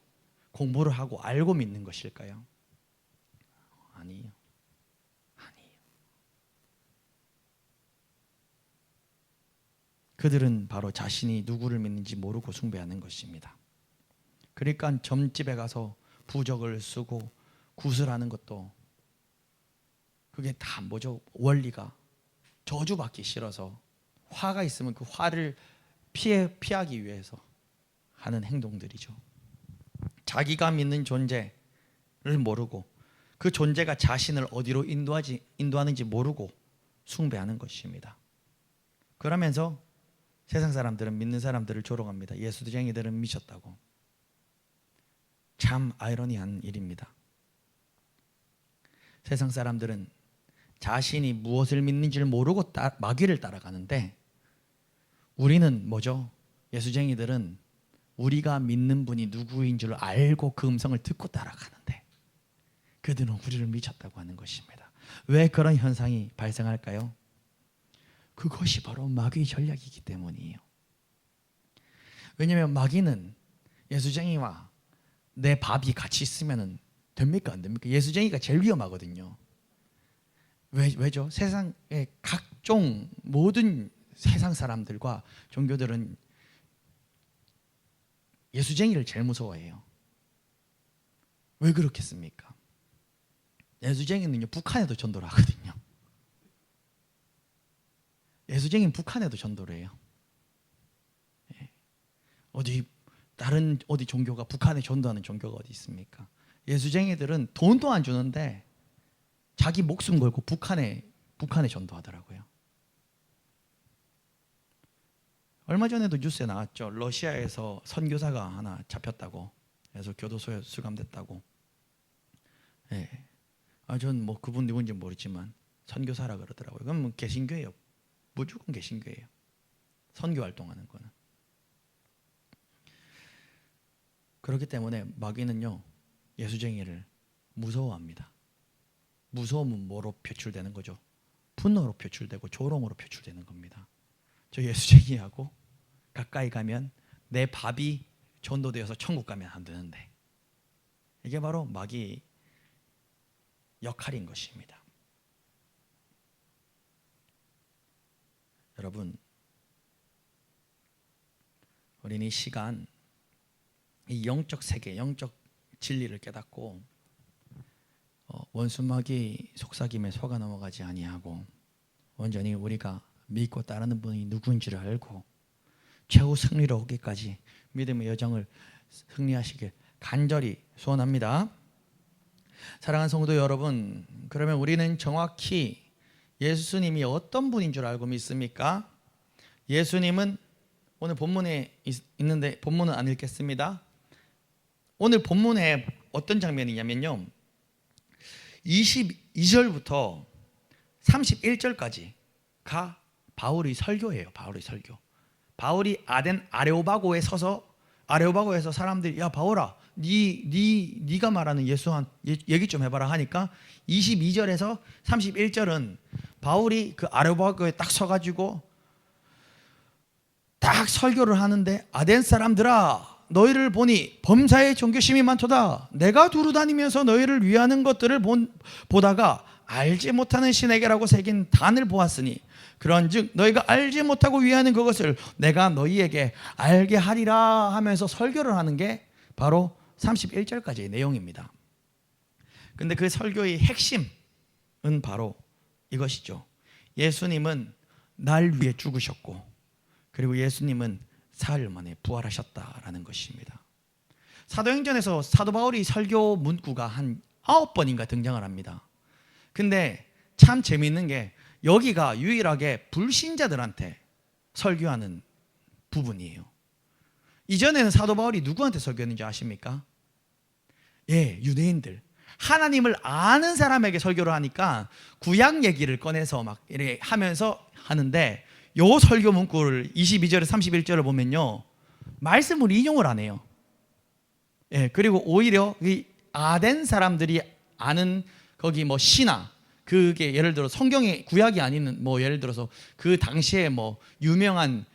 공부를 하고 알고 믿는 것일까요? 아니에요. 그들은 바로 자신이 누구를 믿는지 모르고 숭배하는 것입니다. 그러니까 점집에 가서 부적을 쓰고 구슬하는 것도 그게 다 뭐죠? 원리가 저주받기 싫어서, 화가 있으면 그 화를 피하기 위해서 하는 행동들이죠. 자기가 믿는 존재를 모르고 그 존재가 자신을 어디로 인도하는지 모르고 숭배하는 것입니다. 그러면서 세상 사람들은 믿는 사람들을 조롱합니다. 예수쟁이들은 미쳤다고. 참 아이러니한 일입니다. 세상 사람들은 자신이 무엇을 믿는지를 모르고 마귀를 따라가는데, 우리는 뭐죠? 예수쟁이들은 우리가 믿는 분이 누구인 줄 알고 그 음성을 듣고 따라가는데, 그들은 우리를 미쳤다고 하는 것입니다. 왜 그런 현상이 발생할까요? 그것이 바로 마귀의 전략이기 때문이에요. 왜냐하면 마귀는 예수쟁이와 내 밥이 같이 있으면 됩니까? 안 됩니까? 예수쟁이가 제일 위험하거든요. 왜죠? 세상의 각종 모든 세상 사람들과 종교들은 예수쟁이를 제일 무서워해요. 왜 그렇겠습니까? 예수쟁이는요, 북한에도 전도를 하거든요. 예수쟁이는 북한에도 전도를 해요. 다른 종교가 북한에 전도하는 종교가 어디 있습니까? 예수쟁이들은 돈도 안 주는데 자기 목숨 걸고 북한에 전도하더라고요. 얼마 전에도 뉴스에 나왔죠. 러시아에서 선교사가 하나 잡혔다고. 그래서 교도소에 수감됐다고. 예. 전 뭐 그분 누군지 모르지만 선교사라 그러더라고요. 그건 뭐 개신교예요. 무조건 개신교예요. 선교 활동하는 거는. 그렇기 때문에 마귀는요, 예수쟁이를 무서워합니다. 무서움은 뭐로 표출되는 거죠? 분노로 표출되고 조롱으로 표출되는 겁니다. 저 예수쟁이하고 가까이 가면 내 밥이 전도되어서 천국 가면 안 되는데, 이게 바로 마귀의 역할인 것입니다. 여러분, 우리는 이 시간 이 영적 세계, 영적 진리를 깨닫고 원수 마귀 속삭임에 속아 넘어가지 아니하고 온전히 우리가 믿고 따르는 분이 누구인지를 알고 최후 승리로 오기까지 믿음의 여정을 승리하시길 간절히 소원합니다. 사랑하는 성도 여러분, 그러면 우리는 정확히 예수님이 어떤 분인 줄 알고 믿습니까? 예수님은 오늘 본문에 있는데 본문은 안 읽겠습니다. 오늘 본문에 어떤 장면이냐면요, 22절부터 31절까지가 바울의 설교예요. 바울의 설교. 바울이 아덴 아레오바고에 서서, 아레오바고에서 사람들이 야 바울아, 네가 말하는 예수 얘기 좀 해봐라 하니까 22절에서 31절은 바울이 그 아레오바고에 딱 서가지고 딱 설교를 하는데, 아덴 사람들아, 너희를 보니 범사에 존귀심이 많도다. 내가 두루 다니면서 너희를 위하는 것들을 보다가 알지 못하는 신에게라고 새긴 단을 보았으니 그런즉 너희가 알지 못하고 위하는 그것을 내가 너희에게 알게 하리라 하면서 설교를 하는 게 바로 31절까지의 내용입니다. 근데 그 설교의 핵심은 바로 이것이죠. 예수님은 날 위해 죽으셨고, 그리고 예수님은 사흘 만에 부활하셨다라는 것입니다. 사도행전에서 사도 바울이 설교 문구가 한 9번인가 등장을 합니다. 근데 참 재미있는 게 여기가 유일하게 불신자들한테 설교하는 부분이에요. 이전에는 사도 바울이 누구한테 설교했는지 아십니까? 유대인들, 하나님을 아는 사람에게 설교를 하니까 구약 얘기를 꺼내서 막 이렇게 하면서 하는데, 요 설교 문구를 22절에 31절을 보면요, 말씀을 인용을 안 해요. 그리고 오히려 이 아덴 사람들이 아는 거기 뭐 신화, 그게 예를 들어 성경의 구약이 아닌 뭐 예를 들어서 그 당시에 뭐 유명한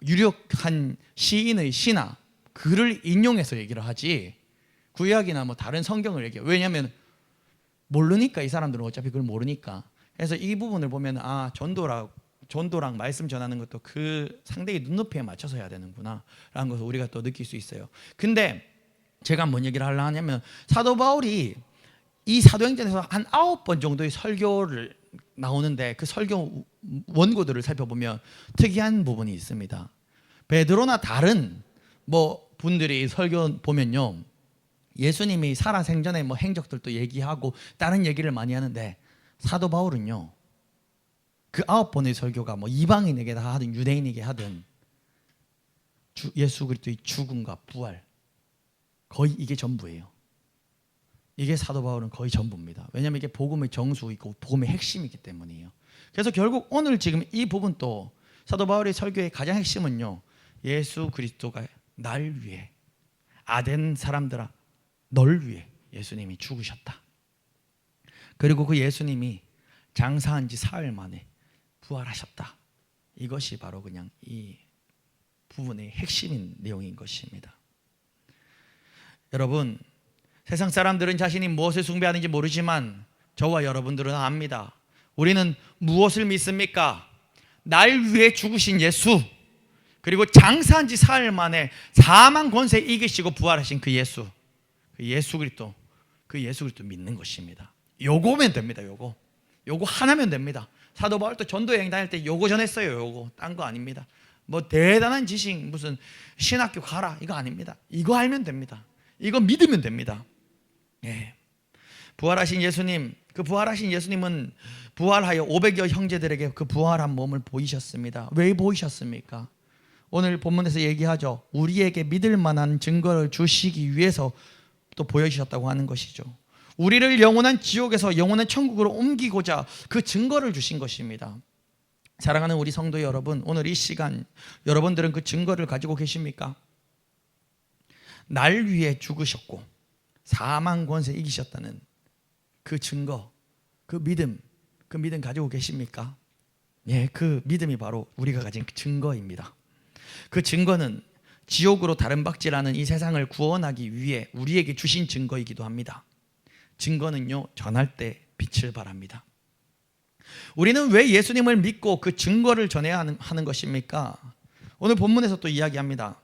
유력한 시인의 신화, 글을 인용해서 얘기를 하지 구약이나 뭐 다른 성경을 얘기해요. 왜냐하면 모르니까, 이 사람들은 어차피 그걸 모르니까. 그래서 이 부분을 보면 전도랑 말씀 전하는 것도 그 상대의 눈높이에 맞춰서 해야 되는구나 라는 것을 우리가 또 느낄 수 있어요. 근데 제가 뭔 얘기를 하려 하냐면, 사도 바울이 이 사도행전에서 한 9번 정도의 설교를 나오는데 그 설교 원고들을 살펴보면 특이한 부분이 있습니다. 베드로나 다른 뭐 분들이 설교 보면요, 예수님이 살아생전에 뭐 행적들도 얘기하고 다른 얘기를 많이 하는데, 사도 바울은요, 그 9번의 설교가 뭐 이방인에게 다 하든 유대인에게 하든 예수 그리스도의 죽음과 부활, 거의 이게 전부예요. 이게 사도 바울은 거의 전부입니다. 왜냐하면 이게 복음의 정수이고 복음의 핵심이기 때문이에요. 그래서 결국 오늘 지금 이 부분도 사도 바울의 설교의 가장 핵심은요, 예수 그리스도가 날 위해, 아덴 사람들아 널 위해 예수님이 죽으셨다. 그리고 그 예수님이 장사한 지 사흘 만에 부활하셨다. 이것이 바로 그냥 이 부분의 핵심인 내용인 것입니다. 여러분, 세상 사람들은 자신이 무엇을 숭배하는지 모르지만 저와 여러분들은 압니다. 우리는 무엇을 믿습니까? 날 위해 죽으신 예수, 그리고 장사한 지 사흘 만에 사망 권세 이기시고 부활하신 그 예수, 그 예수 그리스도 믿는 것입니다. 요거면 됩니다. 요거 하나면 됩니다. 사도 바울도 전도 여행 다닐 때 요거 전했어요. 요거 딴 거 아닙니다. 뭐 대단한 지식, 무슨 신학교 가라 이거 아닙니다. 이거 알면 됩니다. 이거 믿으면 됩니다. 예. 부활하신 예수님, 그 부활하신 예수님은 부활하여 500여 형제들에게 그 부활한 몸을 보이셨습니다. 왜 보이셨습니까? 오늘 본문에서 얘기하죠. 우리에게 믿을 만한 증거를 주시기 위해서 또 보여주셨다고 하는 것이죠. 우리를 영원한 지옥에서 영원한 천국으로 옮기고자 그 증거를 주신 것입니다. 사랑하는 우리 성도 여러분, 오늘 이 시간 여러분들은 그 증거를 가지고 계십니까? 날 위해 죽으셨고 사망 권세 이기셨다는 그 증거, 그 믿음 가지고 계십니까? 예, 그 믿음이 바로 우리가 가진 그 증거입니다. 그 증거는 지옥으로 다름박질하는 이 세상을 구원하기 위해 우리에게 주신 증거이기도 합니다. 증거는요, 전할 때 빛을 발합니다. 우리는 왜 예수님을 믿고 그 증거를 전해야 하는 것입니까? 오늘 본문에서 또 이야기합니다.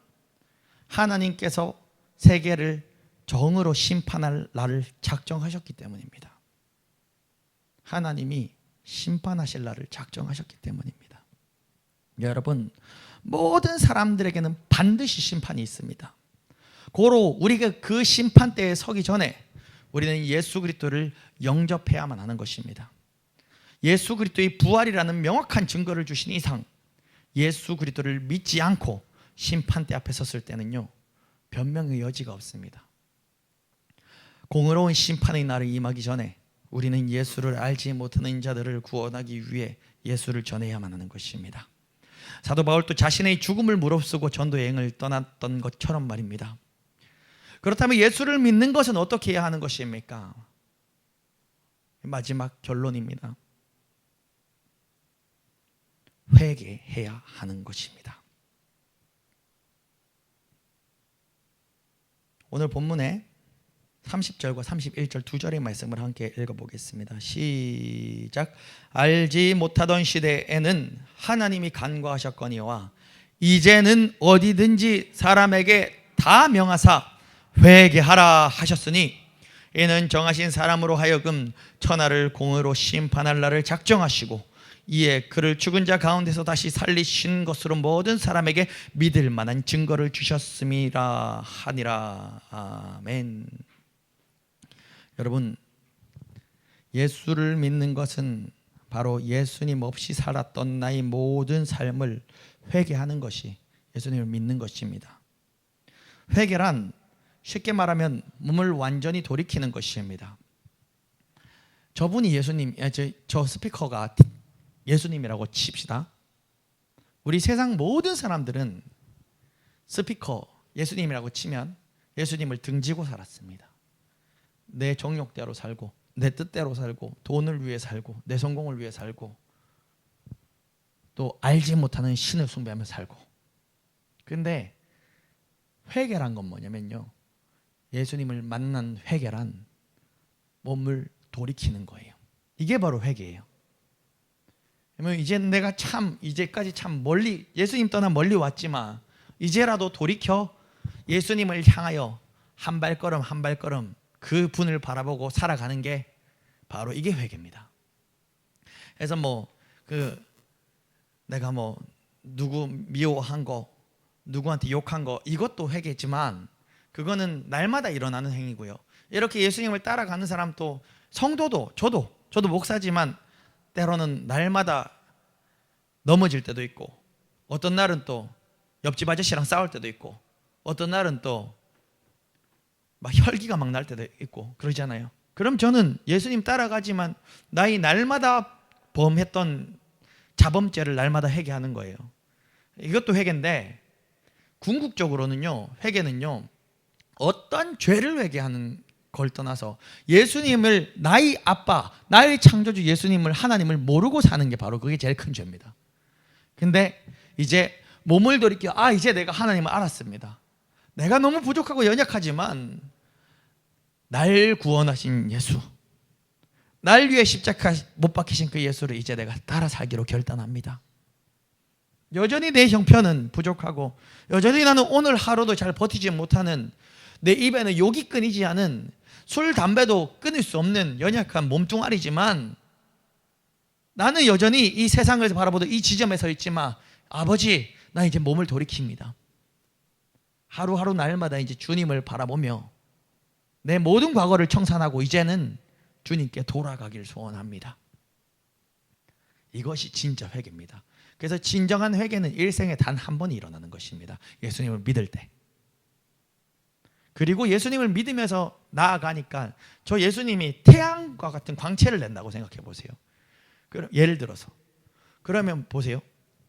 하나님께서 세계를 정으로 심판할 날을 작정하셨기 때문입니다. 하나님이 심판하실 날을 작정하셨기 때문입니다. 여러분, 모든 사람들에게는 반드시 심판이 있습니다. 고로 우리가 그 심판대에 서기 전에 우리는 예수 그리스도를 영접해야만 하는 것입니다. 예수 그리스도의 부활이라는 명확한 증거를 주신 이상 예수 그리스도를 믿지 않고 심판대 앞에 섰을 때는요, 변명의 여지가 없습니다. 공의로운 심판의 날이 임하기 전에 우리는 예수를 알지 못하는 자들을 구원하기 위해 예수를 전해야만 하는 것입니다. 사도 바울도 자신의 죽음을 무릅쓰고 전도 여행을 떠났던 것처럼 말입니다. 그렇다면 예수를 믿는 것은 어떻게 해야 하는 것입니까? 마지막 결론입니다. 회개해야 하는 것입니다. 오늘 본문에 30절과 31절 두 절의 말씀을 함께 읽어보겠습니다. 시작. 알지 못하던 시대에는 하나님이 간과하셨거니와 이제는 어디든지 사람에게 다 명하사 회개하라 하셨으니 이는 정하신 사람으로 하여금 천하를 공의로 심판할 날을 작정하시고 이에 그를 죽은 자 가운데서 다시 살리신 것으로 모든 사람에게 믿을 만한 증거를 주셨음이라 하니라. 아멘. 여러분, 예수를 믿는 것은 바로 예수님 없이 살았던 나의 모든 삶을 회개하는 것이 예수님을 믿는 것입니다. 회개란 쉽게 말하면 몸을 완전히 돌이키는 것입니다. 저분이 예수님, 저 스피커가 예수님이라고 칩시다. 우리 세상 모든 사람들은 스피커 예수님이라고 치면 예수님을 등지고 살았습니다. 내 정욕대로 살고 내 뜻대로 살고 돈을 위해 살고 내 성공을 위해 살고 또 알지 못하는 신을 숭배하며 살고. 그런데 회개란 건 뭐냐면요, 예수님을 만난 회개란 몸을 돌이키는 거예요. 이게 바로 회개예요. 그러면 이제 내가 이제까지 참 멀리 예수님 떠나 멀리 왔지만 이제라도 돌이켜 예수님을 향하여 한 발걸음 한 발걸음 그 분을 바라보고 살아가는 게 바로 이게 회개입니다. 그래서 내가 누구 미워한 거, 누구한테 욕한 거, 이것도 회개지만 그거는 날마다 일어나는 행위고요. 이렇게 예수님을 따라가는 사람도, 성도도, 저도 목사지만 때로는 날마다 넘어질 때도 있고, 어떤 날은 또 옆집 아저씨랑 싸울 때도 있고, 어떤 날은 또 막 혈기가 막 날 때도 있고 그러잖아요. 그럼 저는 예수님 따라가지만 나의 날마다 범했던 자범죄를 날마다 회개하는 거예요. 이것도 회개인데, 궁극적으로는요, 회개는요, 어떤 죄를 회개하는 그걸 떠나서 예수님을 나의 아빠, 나의 창조주 예수님을, 하나님을 모르고 사는 게 바로 그게 제일 큰 죄입니다. 근데 이제 몸을 돌이켜 이제 내가 하나님을 알았습니다. 내가 너무 부족하고 연약하지만 날 구원하신 예수, 날 위해 십자가 못 박히신 그 예수를 이제 내가 따라 살기로 결단합니다. 여전히 내 형편은 부족하고 여전히 나는 오늘 하루도 잘 버티지 못하는, 내 입에는 욕이 끊이지 않은, 술, 담배도 끊을 수 없는 연약한 몸뚱아리지만 나는 여전히 이 세상을 바라보던 이 지점에 서 있지만 아버지, 나 이제 몸을 돌이킵니다. 하루하루 날마다 이제 주님을 바라보며 내 모든 과거를 청산하고 이제는 주님께 돌아가길 소원합니다. 이것이 진짜 회개입니다. 그래서 진정한 회개는 일생에 단 한 번이 일어나는 것입니다. 예수님을 믿을 때. 그리고 예수님을 믿으면서 나아가니까 저 예수님이 태양과 같은 광채를 낸다고 생각해 보세요. 예를 들어서 그러면 보세요.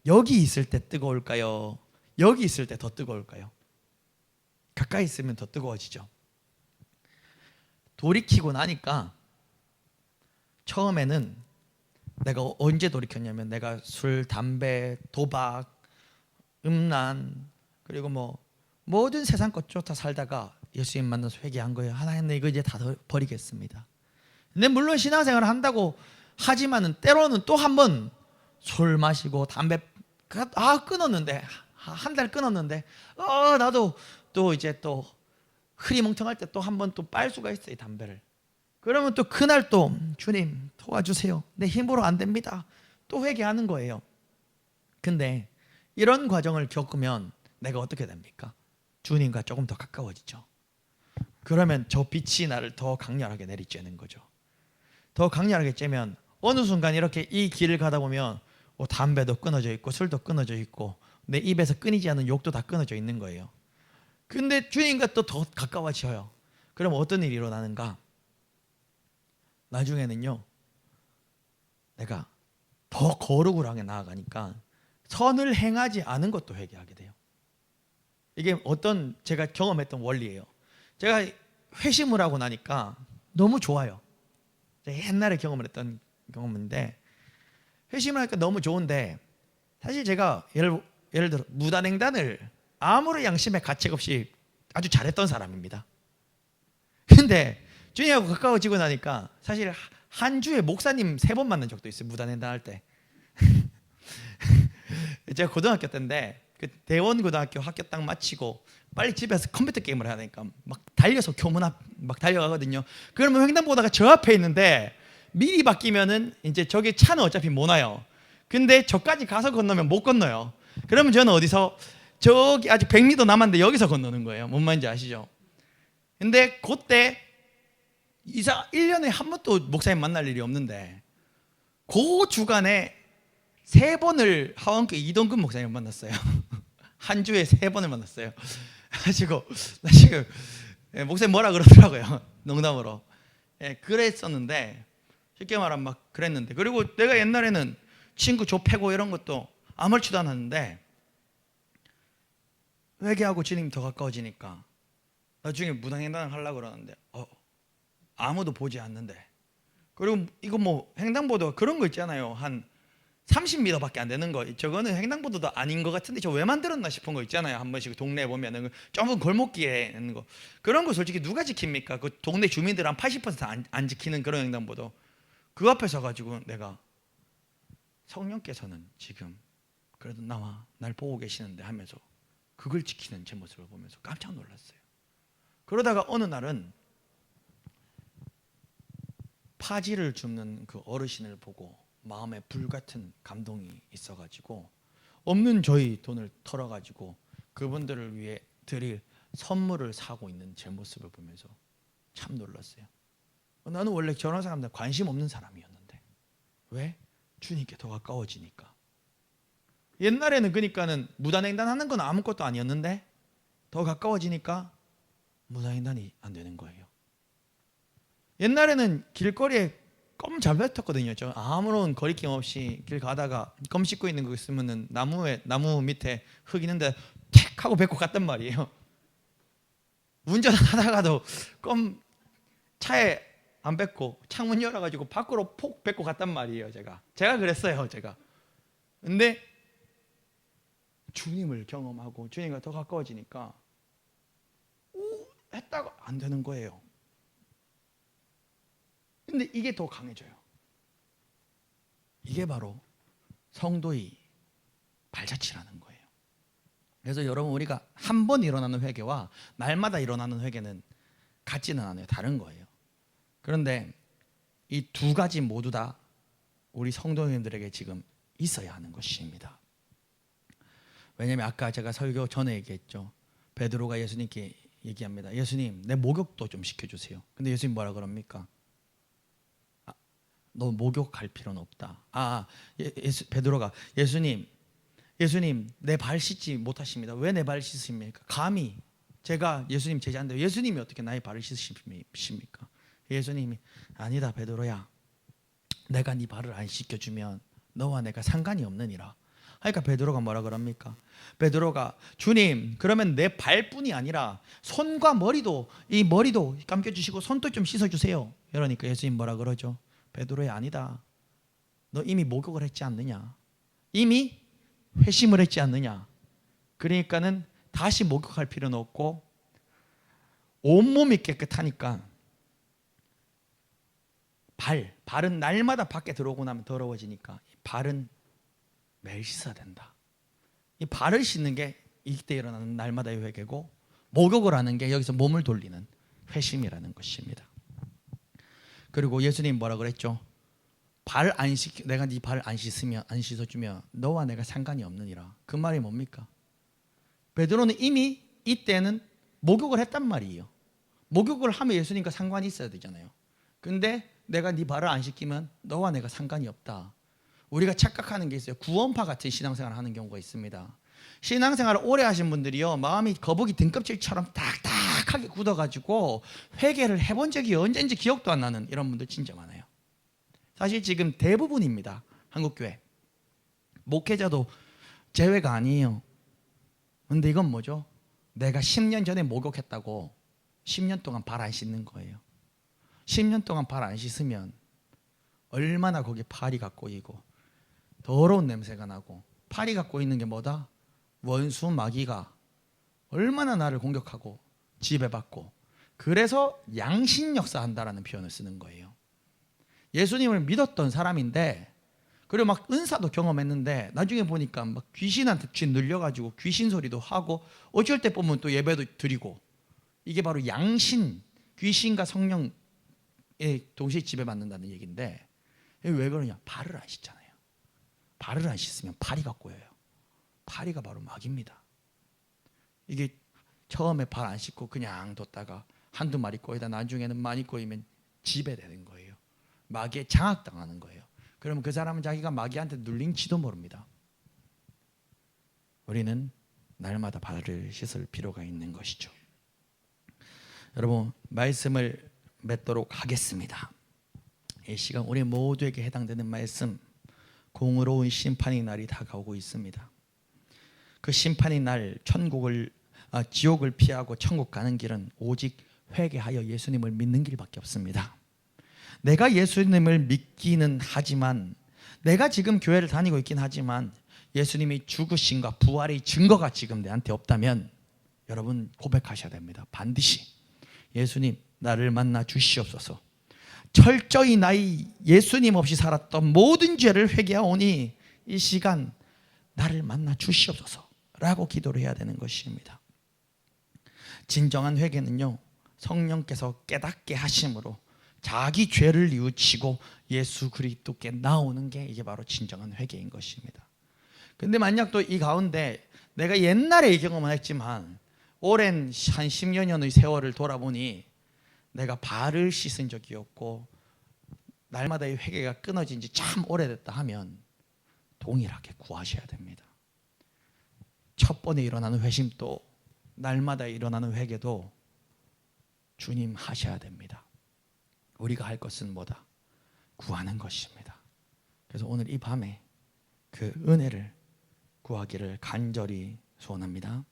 여기 있을 때 뜨거울까요? 여기 있을 때 더 뜨거울까요? 가까이 있으면 더 뜨거워지죠. 돌이키고 나니까 처음에는 내가 언제 돌이켰냐면 내가 술, 담배, 도박, 음란, 그리고 뭐 모든 세상 것 쫓아 살다가 예수님 만나서 회개한 거예요. 하나님, 이거 이제 다 버리겠습니다. 근데 물론 신앙생활을 한다고 하지만은 때로는 또 한 번 술 마시고 담배 끊었는데 한 달 끊었는데 나도 또 이제 또 흐리멍텅할 때 또 한 번 또 빨 수가 있어요, 담배를. 그러면 또 그날 또 주님 도와주세요, 내 힘으로 안 됩니다, 또 회개하는 거예요. 근데 이런 과정을 겪으면 내가 어떻게 됩니까? 주님과 조금 더 가까워지죠. 그러면 저 빛이 나를 더 강렬하게 내리쬐는 거죠. 더 강렬하게 쬐면 어느 순간 이렇게 이 길을 가다 보면 담배도 끊어져 있고 술도 끊어져 있고 내 입에서 끊이지 않는 욕도 다 끊어져 있는 거예요. 근데 주님과 또 더 가까워져요. 그럼 어떤 일이 일어나는가? 나중에는요, 내가 더 거룩을 하게 나아가니까 선을 행하지 않은 것도 회개하게 돼요. 이게 어떤 제가 경험했던 원리예요. 제가 회심을 하고 나니까 너무 좋아요. 제가 옛날에 경험을 했던 경험인데, 회심을 하니까 너무 좋은데, 사실 제가 예를 들어 무단횡단을 아무런 양심의 가책 없이 아주 잘했던 사람입니다. 근데 주님하고 가까워지고 나니까 사실 한 주에 목사님 3번 만난 적도 있어요. 무단횡단 할 때. 제가 고등학교 때인데 그 대원고등학교 학교 딱 마치고 빨리 집에서 컴퓨터 게임을 해야 되니까 막 달려서 교문 앞 막 달려가거든요. 그러면 횡단보도가 저 앞에 있는데 미리 바뀌면은 이제 저기 차는 어차피 못 와요. 근데 저까지 가서 건너면 못 건너요. 그러면 저는 어디서 저기 아직 100m 남았는데 여기서 건너는 거예요. 뭔 말인지 아시죠? 근데 그때 1년에 한 번도 목사님 만날 일이 없는데 그 주간에 3번을 하원교회 이동근 목사님을 만났어요. 한 주에 3번을 만났어요. 가지고 나 지금 목사님 뭐라 그러더라고요. 농담으로. 그랬었는데, 쉽게 말하면 막 그랬는데, 그리고 내가 옛날에는 친구 좁히고 이런 것도 아무렇지도 않았는데 회개하고 주님 더 가까워지니까 나중에 무단횡단을 하려고 그러는데 아무도 보지 않는데, 그리고 이거 뭐 횡단보도 그런 거 있잖아요. 한 30m밖에 안 되는 거, 저거는 횡단보도도 아닌 것 같은데 저 왜 만들었나 싶은 거 있잖아요. 한 번씩 동네에 보면은 좁은 골목길에 있는 거, 그런 거 솔직히 누가 지킵니까? 그 동네 주민들 한 80% 안 지키는 그런 횡단보도. 그 앞에 서가지고 내가 성령께서는 지금 그래도 날 보고 계시는데 하면서 그걸 지키는 제 모습을 보면서 깜짝 놀랐어요. 그러다가 어느 날은 파지를 줍는 그 어르신을 보고 마음에 불같은 감동이 있어가지고 없는 저희 돈을 털어가지고 그분들을 위해 드릴 선물을 사고 있는 제 모습을 보면서 참 놀랐어요. 나는 원래 저런 사람들 관심 없는 사람이었는데 왜? 주님께 더 가까워지니까. 옛날에는 그러니까는 무단횡단하는 건 아무것도 아니었는데 더 가까워지니까 무단횡단이 안 되는 거예요. 옛날에는 길거리에 껌 잘 뱉었거든요. 저 아무런 거리낌 없이 길 가다가 껌 씹고 있는 거 있으면은 나무 밑에 흙 있는데 택 하고 뱉고 갔단 말이에요. 운전하다가도 껌 차에 안 뱉고 창문 열어가지고 밖으로 폭 뱉고 갔단 말이에요. 제가 그랬어요. 근데 주님을 경험하고 주님과 더 가까워지니까 했다가 안 되는 거예요. 근데 이게 더 강해져요. 이게 바로 성도의 발자취라는 거예요. 그래서 여러분, 우리가 한 번 일어나는 회개와 날마다 일어나는 회개는 같지는 않아요. 다른 거예요. 그런데 이 두 가지 모두 다 우리 성도님들에게 지금 있어야 하는 것입니다. 왜냐하면 아까 제가 설교 전에 얘기했죠. 베드로가 예수님께 얘기합니다. 예수님, 내 목욕도 좀 시켜주세요. 근데 예수님 뭐라 그럽니까? 너 목욕할 필요는 없다. 베드로가 예수님 내 발 씻지 못하십니다. 왜 내 발 씻으십니까? 감히 제가 예수님 제자인데 예수님이 어떻게 나의 발을 씻으십니까? 예수님이 아니다 베드로야, 내가 네 발을 안 씻겨주면 너와 내가 상관이 없느니라. 그러니까 베드로가 뭐라 그럽니까? 베드로가 주님, 그러면 내 발뿐이 아니라 손과 머리도 감겨주시고 손도 좀 씻어주세요. 이러니까 예수님 뭐라 그러죠? 베드로야, 아니다. 너 이미 목욕을 했지 않느냐? 이미 회심을 했지 않느냐? 그러니까는 다시 목욕할 필요는 없고 온몸이 깨끗하니까 발은 날마다 밖에 들어오고 나면 더러워지니까 발은 매일 씻어야 된다. 이 발을 씻는 게 이때 일어나는 날마다의 회개고, 목욕을 하는 게 여기서 몸을 돌리는 회심이라는 것입니다. 그리고 예수님 뭐라 그랬죠? 내가 네 발을 안 씻어주면 너와 내가 상관이 없느니라. 그 말이 뭡니까? 베드로는 이미 이때는 목욕을 했단 말이에요. 목욕을 하면 예수님과 상관이 있어야 되잖아요. 근데 내가 네 발을 안 씻기면 너와 내가 상관이 없다. 우리가 착각하는 게 있어요. 구원파 같은 신앙생활을 하는 경우가 있습니다. 신앙생활을 오래 하신 분들이요, 마음이 거북이 등껍질처럼 딱딱하게 굳어가지고 회개를 해본 적이 언제인지 기억도 안 나는 이런 분들 진짜 많아요. 사실 지금 대부분입니다. 한국교회 목회자도 제외가 아니에요. 근데 이건 뭐죠? 내가 10년 전에 목욕했다고 10년 동안 발 안 씻는 거예요. 10년 동안 발 안 씻으면 얼마나 거기에 파리가 꼬이고 더러운 냄새가 나고, 파리가 꼬이는 게 뭐다? 원수 마귀가 얼마나 나를 공격하고 지배받고, 그래서 양신 역사한다라는 표현을 쓰는 거예요. 예수님을 믿었던 사람인데, 그리고 막 은사도 경험했는데 나중에 보니까 막 귀신한테 눌려가지고 귀신 소리도 하고, 어쩔 때 보면 또 예배도 드리고, 이게 바로 양신, 귀신과 성령에 동시에 지배받는다는 얘기인데, 왜 그러냐? 발을 안 씻잖아요. 발을 안 씻으면 파리가 꼬여요. 파리가 바로 마귀입니다. 이게 처음에 발 안 씻고 그냥 뒀다가 한두 마리 꼬이다 나중에는 많이 꼬이면 지배되는 거예요. 마귀에 장악당하는 거예요. 그러면 그 사람은 자기가 마귀한테 눌린지도 모릅니다. 우리는 날마다 발을 씻을 필요가 있는 것이죠. 여러분, 말씀을 맺도록 하겠습니다. 이 시간 우리 모두에게 해당되는 말씀, 공의로운 심판의 날이 다가오고 있습니다. 그 심판의 날, 지옥을 피하고 천국 가는 길은 오직 회개하여 예수님을 믿는 길밖에 없습니다. 내가 예수님을 믿기는 하지만, 내가 지금 교회를 다니고 있긴 하지만 예수님이 죽으심과 부활의 증거가 지금 내한테 없다면 여러분 고백하셔야 됩니다. 반드시 예수님, 나를 만나 주시옵소서. 철저히 나의 예수님 없이 살았던 모든 죄를 회개하오니 이 시간 나를 만나 주시옵소서 라고 기도를 해야 되는 것입니다. 진정한 회개는요, 성령께서 깨닫게 하심으로 자기 죄를 뉘우치고 예수 그리스도께 나오는 게 이게 바로 진정한 회개인 것입니다. 근데 만약 또 이 가운데 내가 옛날에 이 경험을 했지만 오랜 한 10여 년의 세월을 돌아보니 내가 발을 씻은 적이 없고 날마다의 회개가 끊어진 지 참 오래됐다 하면 동일하게 구하셔야 됩니다. 첫 번에 일어나는 회심도, 날마다 일어나는 회개도 주님 하셔야 됩니다. 우리가 할 것은 뭐다? 구하는 것입니다. 그래서 오늘 이 밤에 그 은혜를 구하기를 간절히 소원합니다.